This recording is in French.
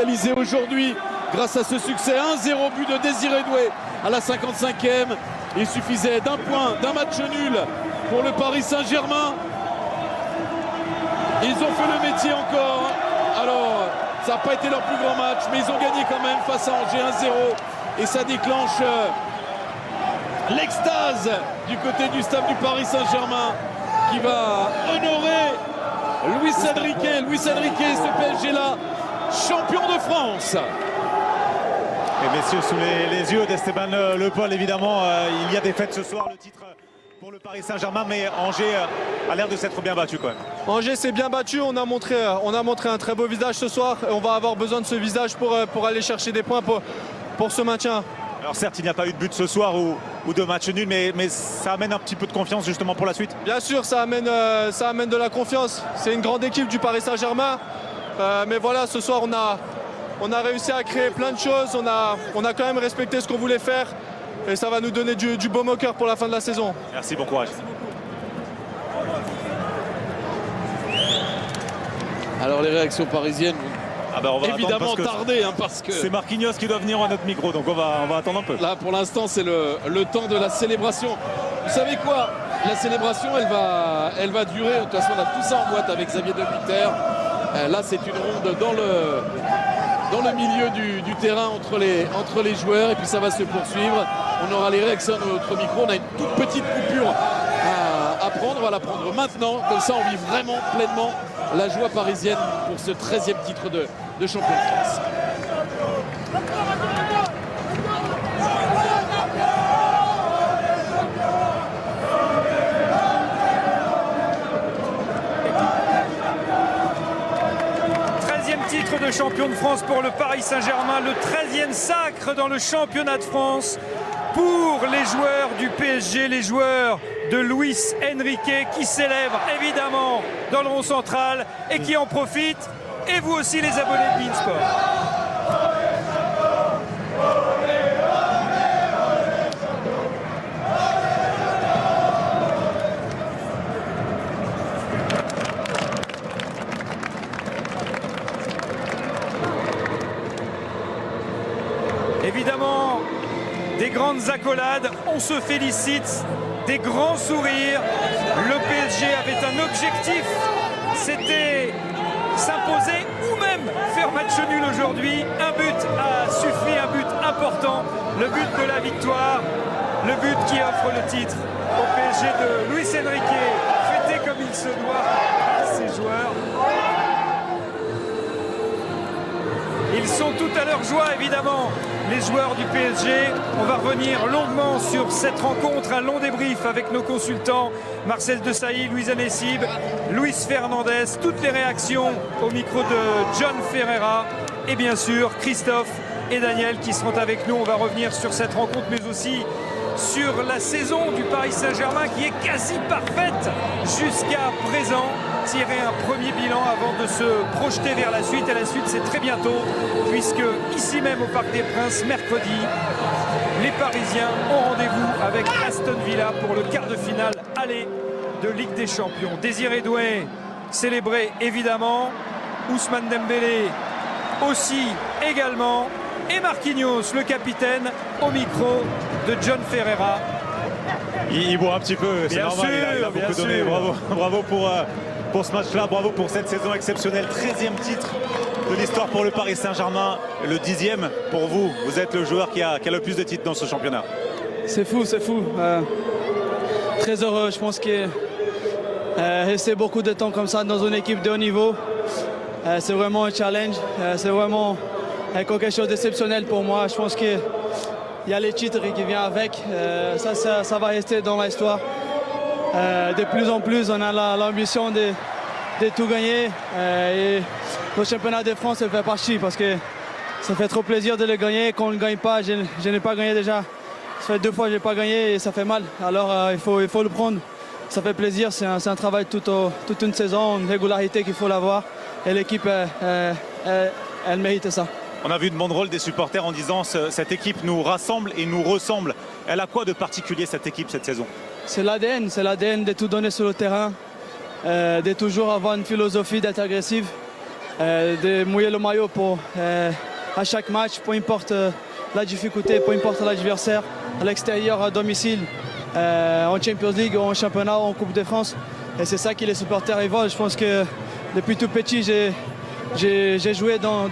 Réalisé aujourd'hui grâce à ce succès 1-0 but de Désiré Doué à la 55e. Il suffisait d'un point, d'un match nul pour le Paris Saint-Germain. Ils ont fait le métier encore. Alors, ça n'a pas été leur plus grand match, mais ils ont gagné quand même face à Angers 1-0. Et ça déclenche l'extase du côté du staff du Paris Saint-Germain qui va honorer Luis Enrique. Luis Enrique, ce PSG-là, champion de France. Et messieurs, sous les yeux d'Esteban Le Paul, évidemment, il y a des fêtes ce soir. Le titre pour le Paris Saint-Germain, mais Angers a l'air de s'être bien battu quand même. Angers s'est bien battu, on a montré un très beau visage ce soir. Et on va avoir besoin de ce visage pour aller chercher des points pour ce maintien. Alors certes, il n'y a pas eu de but ce soir ou de match nul, mais ça amène un petit peu de confiance justement pour la suite. Bien sûr, ça amène de la confiance. C'est une grande équipe du Paris Saint-Germain. Mais voilà, ce soir, on a réussi à créer plein de choses. On a quand même respecté ce qu'on voulait faire. Et ça va nous donner du baume au cœur pour la fin de la saison. Merci, bon courage. Alors les réactions parisiennes on va évidemment tarder parce que c'est Marquinhos qui doit venir à notre micro, donc on va attendre un peu. Là pour l'instant c'est le temps de la célébration. Vous savez quoi? La célébration elle va durer. De toute façon on a tout ça en boîte avec Xavier de Buter. Là c'est une ronde dans le milieu du terrain entre les joueurs et puis ça va se poursuivre. On aura les réactions de notre micro. On a une toute petite coupure à prendre. On va la prendre maintenant. Comme ça on vit vraiment pleinement la joie parisienne pour ce 13e titre de champion de France. Titre de champion de France pour le Paris Saint-Germain, le 13e sacre dans le championnat de France pour les joueurs du PSG, les joueurs de Luis Enrique qui célèbrent évidemment dans le rond central et qui en profitent, et vous aussi les abonnés de Beansport. Évidemment, des grandes accolades, on se félicite, des grands sourires. Le PSG avait un objectif, c'était s'imposer ou même faire match nul aujourd'hui. Un but a suffi, un but important, le but de la victoire, le but qui offre le titre au PSG de Luis Enrique, fêté comme il se doit à ses joueurs. Ils sont tout à leur joie, évidemment, les joueurs du PSG. On va revenir longuement sur cette rencontre, un long débrief avec nos consultants, Marcel Desailly, Louisa Nessib, Luis Fernandez, toutes les réactions au micro de John Ferreira et bien sûr Christophe et Daniel qui seront avec nous. On va revenir sur cette rencontre, mais aussi sur la saison du Paris Saint-Germain qui est quasi parfaite jusqu'à présent. Tirer un premier bilan avant de se projeter vers la suite. Et la suite, c'est très bientôt, puisque ici même au Parc des Princes, mercredi, les Parisiens ont rendez-vous avec Aston Villa pour le quart de finale aller de Ligue des Champions. Désiré Doué, célébré évidemment. Ousmane Dembélé aussi également. Et Marquinhos, le capitaine, au micro de John Ferreira. Il boit un petit peu, c'est normal, il a beaucoup donné. Bravo pour ce match-là, bravo pour cette saison exceptionnelle. 13e titre de l'histoire pour le Paris Saint-Germain, le 10e pour vous. Vous êtes le joueur qui a le plus de titres dans ce championnat. C'est fou, c'est fou. Très heureux, je pense que rester beaucoup de temps comme ça dans une équipe de haut niveau, c'est vraiment un challenge, c'est vraiment quelque chose d'exceptionnel pour moi. Je pense qu'il y a les titres qui viennent avec, ça va rester dans l'histoire. De plus en plus, on a l'ambition de tout gagner. Et le championnat de France, ça fait partie parce que ça fait trop plaisir de le gagner. Quand on ne gagne pas, je n'ai pas gagné déjà. Ça fait 2 fois que je n'ai pas gagné et ça fait mal. Alors il faut le prendre. Ça fait plaisir, c'est un travail toute une saison, une régularité qu'il faut l'avoir. Et l'équipe, elle mérite ça. On a vu une banderole des supporters en disant cette équipe nous rassemble et nous ressemble. Elle a quoi de particulier cette équipe cette saison? C'est l'ADN de tout donner sur le terrain, de toujours avoir une philosophie d'être agressif. de mouiller le maillot à chaque match, peu importe la difficulté, peu importe l'adversaire, à l'extérieur, à domicile, en Champions League, en championnat, en Coupe de France. Et c'est ça que les supporters veulent. Je pense que depuis tout petit, j'ai joué dans